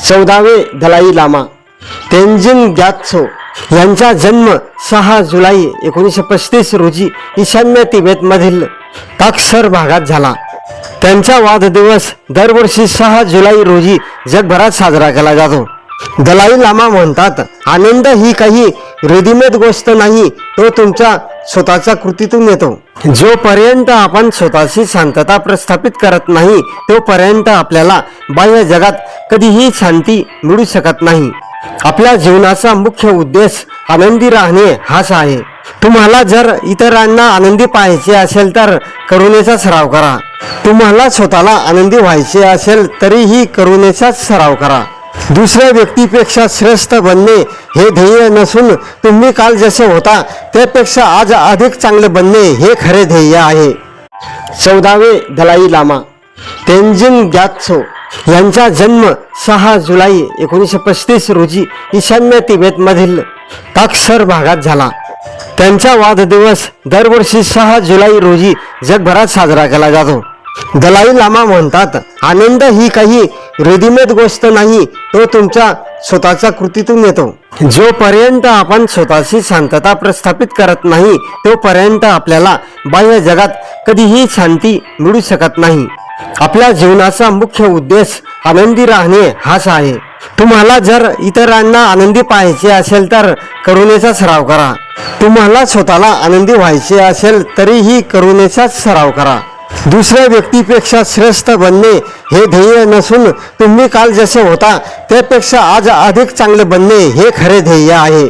14वे Dalai llama Tenzin Gyatso यांचा जन्म 6 जुलै 1935 रोजी ईशान्य तिबेटमधील ताक्सर भागात झाला. त्यांचा वाढदिवस दरवर्षी 6 जुलै रोजी जगभरात साजरा केला जातो. दलाई लामा म्हणतात, आनंद ही काही रेडीमेड गोष्ट नाही, तो तुमच्या स्वतःच्या कृतीतून येतो. जोपर्यंत आपण स्वतःची शांतता प्रस्थापित करत नाही तोपर्यंत आपल्याला बाह्य जगात कधीही शांती मिळू शकत नाही. आपल्या जीवनाचा मुख्य उद्देश आनंदी राहणे हाच आहे. तुम्हाला जर इतरांना आनंदी पाहायचे असेल तर करुणेचा सराव करा. तुम्हाला स्वतःला आनंदी व्हायचे असेल तरीही करुणेचाच सराव करा. दुसऱ्या व्यक्तीपेक्षा श्रेष्ठ बनणे हे ध्येय नसून तुम्ही काल जसे होता त्यापेक्षा आज अधिक चांगले बनणे हे खरे ध्येय आहे. 14वे दलाई लामा तेंजिन ग्यात्सो यांचा जन्म 6 जुलै 1935 रोजी ईशान्य तिबेटमधील ताक्सर भागात झाला. त्यांचा वाढदिवस दरवर्षी 6 जुलै रोजी जगभरात साजरा केला जातो. दलाई लामा म्हणतात, आनंद ही काही रेडीमेड गोष्ट नाही, तो तुमच्या स्वतःच्या कृतीतून येतो. जोपर्यंत आपण स्वतःची शांतता प्रस्थापित करत नाही तोपर्यंत आपल्याला बाह्य जगात कधीही शांती मिळू शकत नाही. आपल्या जीवनाचा मुख्य उद्देश आनंदी राहणे हाच आहे. तुम्हाला जर इतरांना आनंदी पाहायचे असेल तर करुणेचा सराव करा. तुम्हाला स्वतःला आनंदी व्हायचे असेल तरीही करुणेचाच सराव करा. दुसऱ्या व्यक्तीपेक्षा श्रेष्ठ बनणे हे ध्येय नसून तुम्ही काल जसे होता त्यापेक्षा आज अधिक चांगले बनणे हे खरे ध्येय आहे.